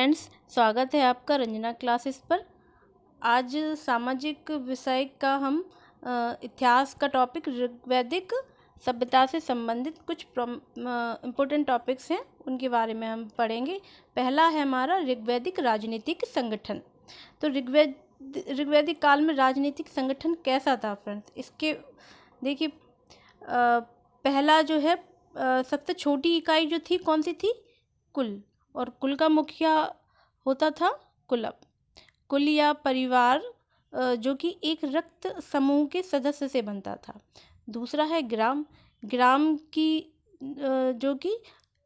Friends, स्वागत है आपका रंजना क्लासेस पर। आज सामाजिक विषय का हम इतिहास का टॉपिक ऋग्वैदिक सभ्यता से संबंधित कुछ इम्पोर्टेंट टॉपिक्स हैं, उनके बारे में हम पढ़ेंगे। पहला है हमारा ऋग्वैदिक राजनीतिक संगठन। तो ऋग्वैदिक काल में राजनीतिक संगठन कैसा था फ्रेंड्स? इसके देखिए, पहला जो है सबसे छोटी इकाई जो थी कौन सी थी? कुल। और कुल का मुखिया होता था कुलप। कुल या परिवार जो कि एक रक्त समूह के सदस्य से बनता था। दूसरा है ग्राम। ग्राम की जो कि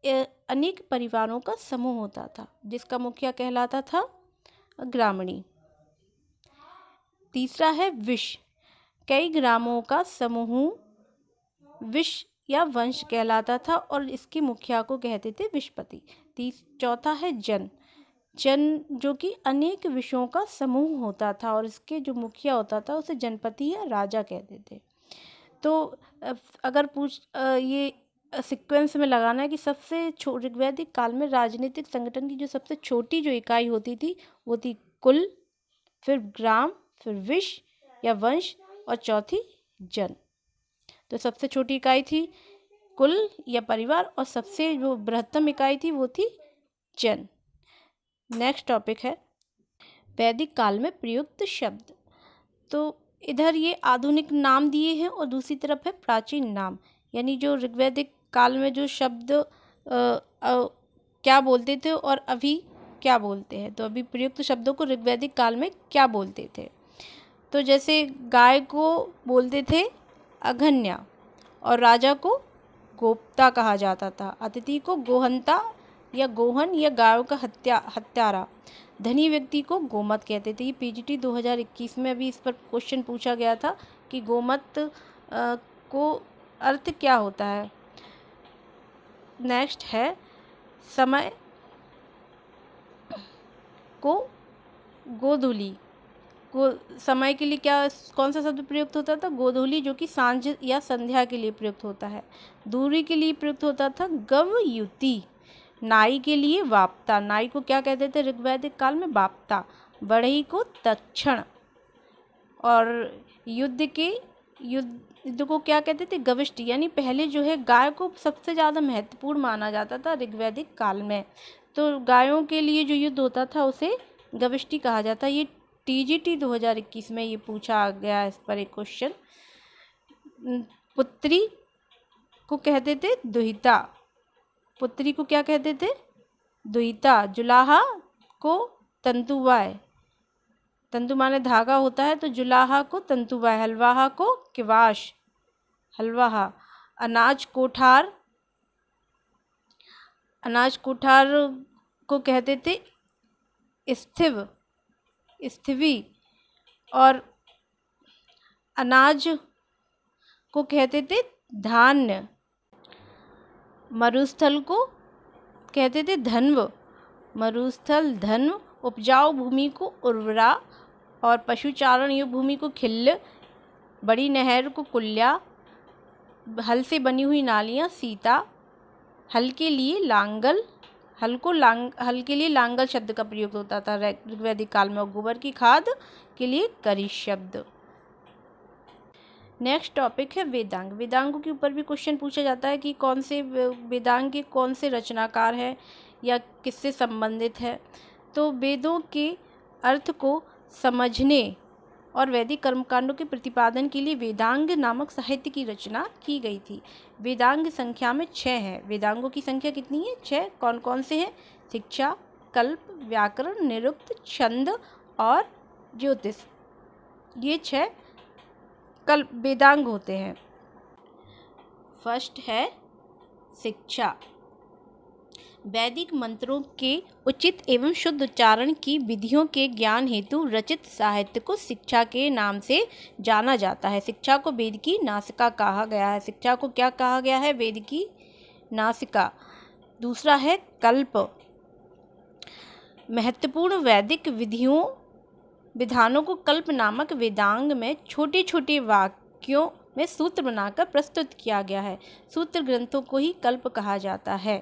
अनेक परिवारों का समूह होता था, जिसका मुखिया कहलाता था ग्रामणी। तीसरा है विश। कई ग्रामों का समूह विश या वंश कहलाता था और इसके मुखिया को कहते थे विशपति। चौथा है जन। जन जो कि अनेक विषयों का समूह होता था और इसके जो मुखिया होता था उसे जनपति या राजा कहते थे। तो अगर ये सीक्वेंस में लगाना है कि सबसे ऋग्वैदिक काल में राजनीतिक संगठन की जो सबसे छोटी जो इकाई होती थी वो थी कुल, फिर ग्राम, फिर विश या वंश और चौथी जन। तो सबसे छोटी इकाई थी कुल या परिवार और सबसे जो बृहत्तम इकाई थी वो थी जन। नेक्स्ट टॉपिक है वैदिक काल में प्रयुक्त शब्द। तो इधर ये आधुनिक नाम दिए हैं और दूसरी तरफ है प्राचीन नाम, यानी जो ऋग्वैदिक काल में जो शब्द क्या बोलते थे और अभी क्या बोलते हैं। तो अभी प्रयुक्त शब्दों को ऋग्वैदिक काल में क्या बोलते थे? तो जैसे गाय को बोलते थे अघन्या और राजा को गोप्ता कहा जाता था। अतिथि को गोहंता या गोहन या गायों का हत्यारा। धनी व्यक्ति को गोमत कहते थे। ये पीजीटी 2021 में अभी इस पर क्वेश्चन पूछा गया था कि गोमत को अर्थ क्या होता है। नेक्स्ट है समय को गोधूली। समय के लिए कौन सा शब्द प्रयुक्त होता था? गोधूली, जो कि सांझ या संध्या के लिए प्रयुक्त होता है। दूरी के लिए प्रयुक्त होता था गवयुति। नाई के लिए वाप्ता। नाई को क्या कहते थे ऋग्वैदिक काल में? वाप्ता। बढ़ई को तक्षण। और युद्ध को क्या कहते थे? गविष्टि। यानी पहले जो है गाय को सबसे ज़्यादा महत्वपूर्ण माना जाता था ऋग्वैदिक काल में। तो गायों के लिए जो युद्ध होता था उसे गविष्टि कहा जाता। ये टीजीटी 2021 में ये पूछा गया, इस पर एक क्वेश्चन। पुत्री को कहते थे दुहिता। पुत्री को क्या कहते थे? दुहिता। जुलाहा को तंतुवाय। तंतु माने धागा होता है, तो जुलाहा को तंतुवाय। हलवाहा को किवाश, हलवाहा। अनाज कोठार। अनाज कोठार को कहते थे स्थिव, स्थिवी। और अनाज को कहते थे धान्य। मरुस्थल को कहते थे धन्व। मरुस्थल धन्व। उपजाऊ भूमि को उर्वरा और पशुचारण योग्य भूमि को खिल्ल। बड़ी नहर को कुल्या। हल से बनी हुई नालियाँ सीता। हल के लिए लांगल। हल के लिए लांगल शब्द का प्रयोग होता था ऋग्वैदिक काल में। और गोबर की खाद के लिए करी शब्द। नेक्स्ट टॉपिक है वेदांग। वेदांगों के ऊपर भी क्वेश्चन पूछा जाता है कि कौन से वेदांग के कौन से रचनाकार हैं या किससे संबंधित है। तो वेदों के अर्थ को समझने और वैदिक कर्मकांडों के प्रतिपादन के लिए वेदांग नामक साहित्य की रचना की गई थी। वेदांग संख्या में 6 है। वेदांगों की संख्या कितनी है? 6। कौन कौन से हैं? शिक्षा, कल्प, व्याकरण, निरुक्त, छंद और ज्योतिष। ये 6 वेदांग होते हैं। फर्स्ट है शिक्षा। वैदिक मंत्रों के उचित एवं शुद्ध उच्चारण की विधियों के ज्ञान हेतु रचित साहित्य को शिक्षा के नाम से जाना जाता है। शिक्षा को वेद की नासिका कहा गया है। शिक्षा को क्या कहा गया है? वेद की नासिका। दूसरा है कल्प। महत्वपूर्ण वैदिक विधानों को कल्प नामक वेदांग में छोटे छोटे वाक्यों में सूत्र बनाकर प्रस्तुत किया गया है। सूत्र ग्रंथों को ही कल्प कहा जाता है।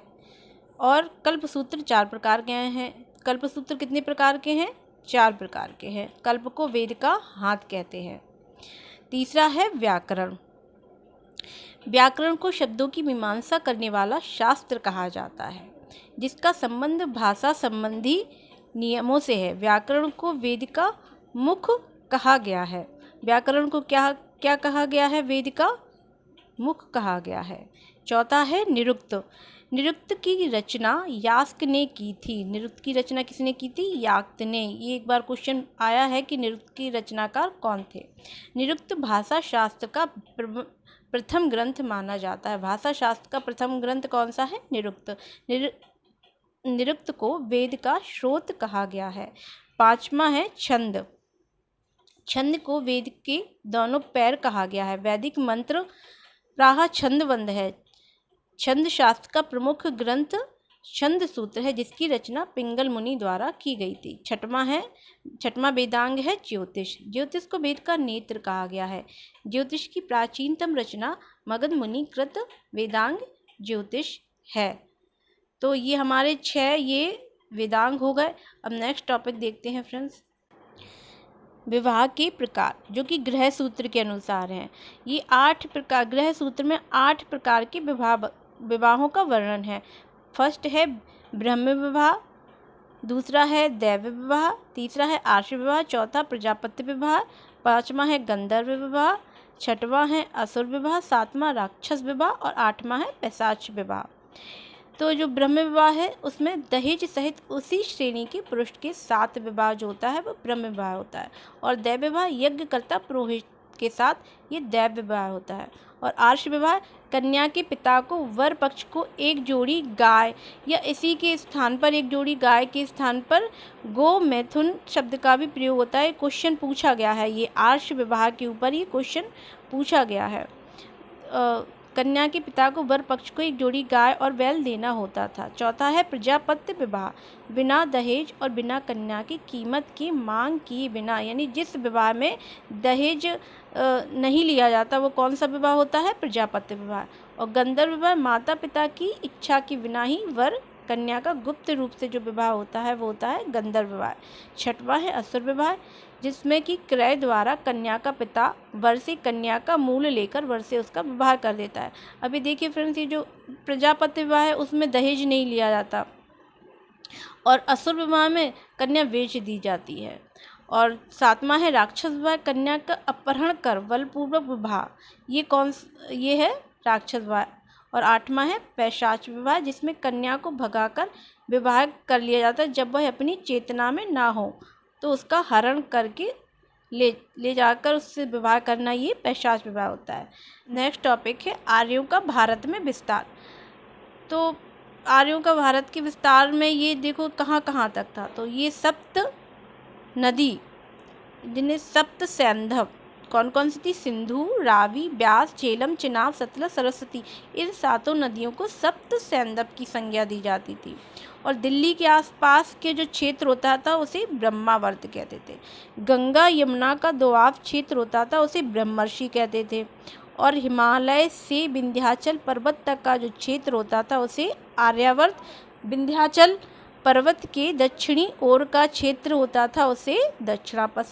और कल्प सूत्र 4 प्रकार के हैं। कल्पसूत्र कितने प्रकार के हैं? 4 प्रकार के हैं। कल्प को वेद का हाथ कहते हैं। तीसरा है व्याकरण। व्याकरण को शब्दों की मीमांसा करने वाला शास्त्र कहा जाता है, जिसका संबंध भाषा संबंधी नियमों से है। व्याकरण को वेद का मुख कहा गया है। व्याकरण को क्या क्या कहा गया है? वेद का मुख कहा गया है। चौथा है निरुक्त। निरुक्त की रचना यास्क ने की थी। निरुक्त की रचना किसने की थी? यास्क ने। ये एक बार क्वेश्चन आया है कि निरुक्त की रचनाकार कौन थे। निरुक्त भाषा शास्त्र का प्रथम ग्रंथ माना जाता है। भाषा शास्त्र का प्रथम ग्रंथ कौन सा है? निरुक्त। निरुक्त को वेद का स्रोत कहा गया है। पांचवा है छंद। छंद को वेद के दोनों पैर कहा गया है। वैदिक मंत्र प्राह छंदबद्ध है। छंद शास्त्र का प्रमुख ग्रंथ छंद सूत्र है, जिसकी रचना पिंगल मुनि द्वारा की गई थी। छठवां वेदांग है ज्योतिष। ज्योतिष को वेद का नेत्र कहा गया है। ज्योतिष की प्राचीनतम रचना मगध मुनि कृत वेदांग ज्योतिष है। तो ये हमारे 6 ये वेदांग हो गए। अब नेक्स्ट टॉपिक देखते हैं फ्रेंड्स, विवाह के प्रकार, जो कि ग्रह सूत्र के अनुसार हैं। ये 8 प्रकार, ग्रह सूत्र में 8 प्रकार के विवाहों का वर्णन है। फर्स्ट है ब्रह्म विवाह, दूसरा है दैव विवाह, तीसरा है आर्ष विवाह, चौथा प्रजापति विवाह, पांचवा है गंधर्व विवाह, छठवां है असुर विवाह, सातवां राक्षस विवाह और आठवां है पैशाच विवाह। तो जो ब्रह्म विवाह है उसमें दहेज सहित उसी श्रेणी के पुरुष के 7 विवाह जो होता है वो ब्रह्म विवाह होता है। और दैव विवाह यज्ञकर्ता पुरोहित के साथ ये दैव विवाह होता है। और आर्ष विवाह कन्या के पिता को वर पक्ष को एक जोड़ी गाय या इसी के स्थान पर एक जोड़ी गाय के स्थान पर गो मैथुन शब्द का भी प्रयोग होता है। क्वेश्चन पूछा गया है, ये आर्ष विवाह के ऊपर ये क्वेश्चन पूछा गया है। कन्या के पिता को वर पक्ष को एक जोड़ी गाय और बैल देना होता था। चौथा है प्रजापत्य विवाह, बिना दहेज और बिना कन्या की कीमत की मांग किए बिना, यानी जिस विवाह में दहेज नहीं लिया जाता वो कौन सा विवाह होता है? प्रजापत्य विवाह। और गंधर्व विवाह माता पिता की इच्छा के बिना ही वर कन्या का गुप्त रूप से जो विवाह होता है वो होता है गंधर्व विवाह। छठवां है असुर विवाह, जिसमें कि क्रय द्वारा कन्या का पिता वर से कन्या का मूल लेकर वर से उसका विवाह कर देता है। अभी देखिए फ्रेंड्स, ये जो प्रजापति विवाह है उसमें दहेज नहीं लिया जाता और असुर विवाह में कन्या बेच दी जाती है। और सातवां है राक्षस विवाह, कन्या का अपहरण कर बलपूर्वक विवाह, ये है राक्षस विवाह। और आठवां है पैशाच विवाह, जिसमें कन्या को भगाकर विवाह कर लिया जाता है। जब वह अपनी चेतना में ना हो तो उसका हरण करके ले जाकर उससे विवाह करना, ये पैशाच विवाह होता है। नेक्स्ट टॉपिक है आर्यों का भारत में विस्तार। तो आर्यों का भारत के विस्तार में ये देखो कहाँ कहाँ तक था। तो ये सप्त नदी, जिन्हें सप्त सैंधव कौन कौन सी थी? सिंधु, रावी, ब्यास, झेलम, चिनाब, सतलज, सरस्वती। इन 7 नदियों को सप्त सैंधव की संज्ञा दी जाती थी। और दिल्ली के आसपास के जो क्षेत्र होता था उसे ब्रह्मावर्त कहते थे। गंगा यमुना का दोआब क्षेत्र होता था उसे ब्रह्मर्षि कहते थे। और हिमालय से विंध्याचल पर्वत तक का जो क्षेत्र होता था उसे आर्यावर्त। विंध्याचल पर्वत के दक्षिणी ओर का क्षेत्र होता था उसे दक्षिणापथ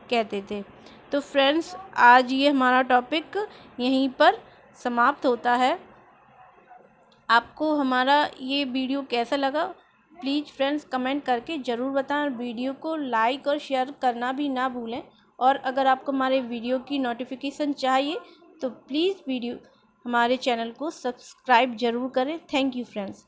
कहते थे। तो फ्रेंड्स, आज ये हमारा टॉपिक यहीं पर समाप्त होता है। आपको हमारा ये वीडियो कैसा लगा प्लीज़ फ्रेंड्स कमेंट करके ज़रूर बताएं। वीडियो को लाइक और शेयर करना भी ना भूलें। और अगर आपको हमारे वीडियो की नोटिफिकेशन चाहिए तो प्लीज़ हमारे चैनल को सब्सक्राइब ज़रूर करें। Thank you friends.